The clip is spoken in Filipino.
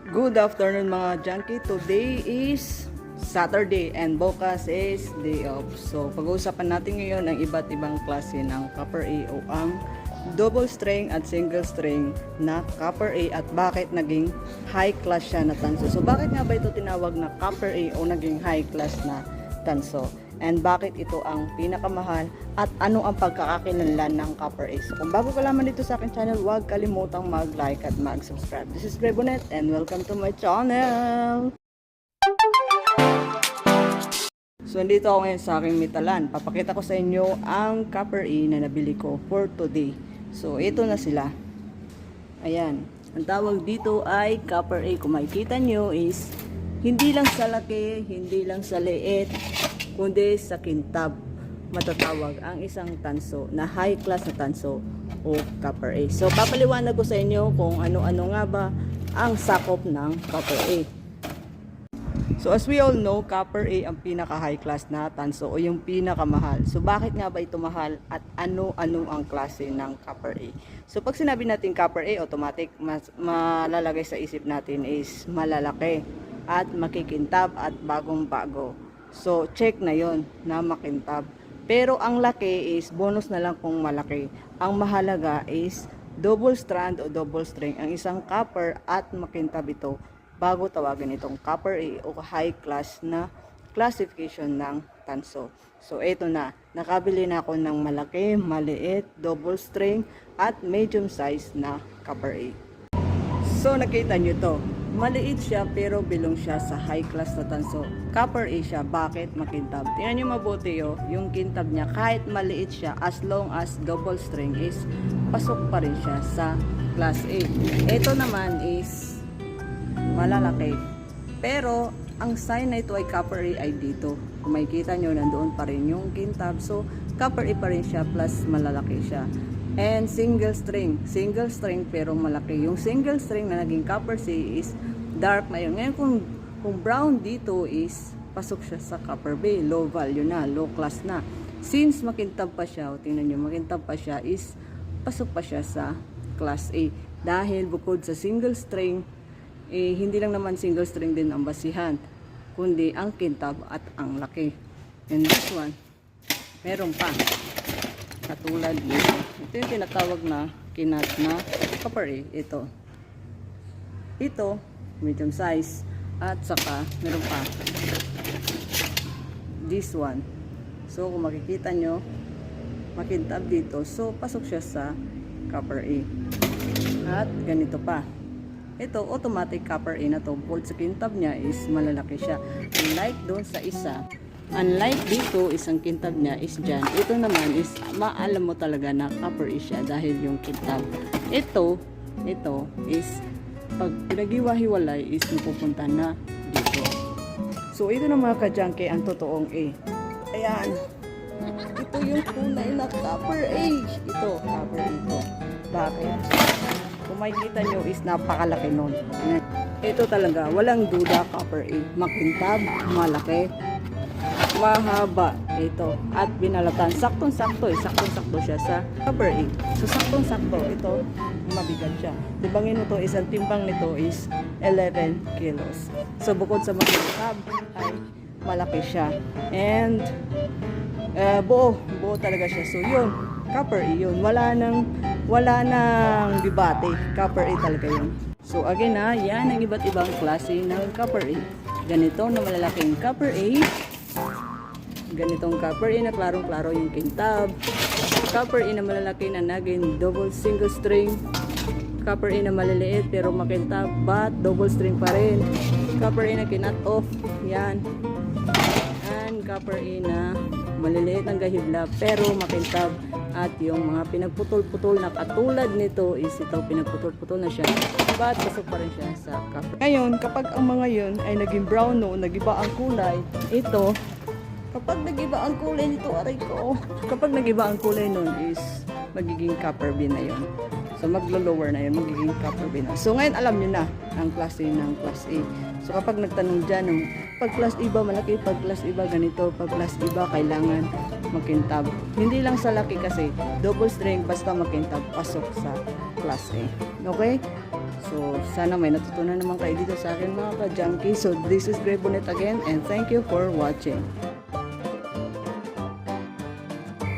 Good afternoon mga junkie. Today is Saturday and bukas is day off. So pag-uusapan natin ngayon ang iba't ibang klase ng copper A o ang double string at single string na copper A at bakit naging high class siya na tanso. So bakit nga ba ito tinawag na copper A o naging high class na tanso? And bakit ito ang pinakamahal at ano ang pagkakakilanlan ng copper A. So kung bago ka lamang dito sa akin channel, huwag kalimutang mag-like at mag-subscribe. This is Grey Bonet and welcome to my channel. So nandito ako ngayon sa aking mitalan. Papakita ko sa inyo ang copper A na nabili ko for today. So ito na sila. Ayan. Ang tawag dito ay copper A. Kung makikita nyo is hindi lang sa laki, hindi lang sa liit, kundi sa kintab matatawag ang isang tanso na high class na tanso o copper A. So papaliwanag ko sa inyo kung ano-ano nga ba ang sakop ng copper A. So as we all know, copper A ang pinaka high class na tanso o yung pinakamahal. So bakit nga ba ito mahal at ano-ano ang klase ng copper A? So pag sinabi natin copper A, automatic malalagay sa isip natin is malalaki at makikintab at bagong-bago. So check na yon na makintab. Pero ang laki is bonus na lang kung malaki. Ang mahalaga is double strand o double string ang isang copper at makintab ito bago tawagin itong copper A o high class na classification ng tanso. So ito na, nakabili na ako ng malaki, maliit, double string at medium size na copper A. So nakita nyo to, maliit siya pero bilong siya sa high class na tanso. Copper A siya, bakit makintab? Tingnan nyo mabuti yung kintab niya, kahit maliit siya, as long as double string is, pasok pa rin siya sa class A. Ito naman is malalaki. Pero ang sign na ito ay copper A ay dito. Kung makikita nyo, nandoon pa rin yung kintab. So copper A pa rin siya plus malalaki siya. And single string pero malaki. Yung single string na naging copper C is dark na yun. Ngayon kung brown dito is pasok siya sa copper B, low value na, low class na. Since makintab pa siya, tingnan nyo, makintab pa siya is pasok pa siya sa class A. Dahil bukod sa single string, hindi lang naman single string din ang basihan, kundi ang kintab at ang laki. And this one, meron pa. Katulad nito. Ito yung tinatawag na kinat na copper A. Ito, medium size. At saka, meron pa. This one. So, kung makikita nyo, makintab dito. So, pasok siya sa copper A. At ganito pa. Ito, automatic copper A na to. Bukod sa kintab niya is malalaki siya. Unlike doon sa isa, unlike dito, isang kintab niya is dyan. Ito naman is, maalam mo talaga na copper A siya dahil yung kintab. Ito is, pag pinaghiwa-hiwalay is napupunta na dito. So, ito na mga ka-junkie ang totoong A. Ayan. Ito yung tunay na copper A. Ito, copper A ito. Bakit? Kung makikita nyo is napakalaki nun. Ito talaga, walang duda copper A. Makintab, malaki, mahaba ito at binalatan. Saktong-sakto saktong-sakto siya sa copper A. So saktong-sakto ito, mabigat siya. Timbangin mo to, isang timbang nito is 11 kilos. So bukod sa makintab ay malaki siya. And buo talaga siya. So yun, copper A yun. Wala nang debate. Copper A talaga yun. So again yan ang iba't ibang klase ng copper A. Ganito na malalaking copper A. Ganitong copper A na klarong-klaro yung kintab. Copper A na malalaki na naging double single string. Copper A na maliliit pero makintab but double string pa rin. Copper A na kinat off. Yan. And copper A na maliliit ang gahibla pero makintab. At yung mga pinagputol-putol na katulad nito is ito, pinagputol-putol na siya but pasok pa rin siya sa copper. Ngayon, kapag ang mga yun ay naging brown nagiba ang kulay, ito, kapag nagiba ang kulay nito, aray ko, kapag nagiba ang kulay nun is magiging copper B na yun. So maglo-lower na yun, magiging copper B na. So ngayon alam nyo na ang klase ng class A. So kapag nagtanong dyan, pag class A ba malaki, pag class A ba ganito, pag class A ba kailangan makintab. Hindi lang sa laki kasi, double string basta makintab, pasok sa class A. Okay? So, sana may natutunan naman kayo dito sa akin mga ka-junkie. So, this is Grey Bonnet again and thank you for watching.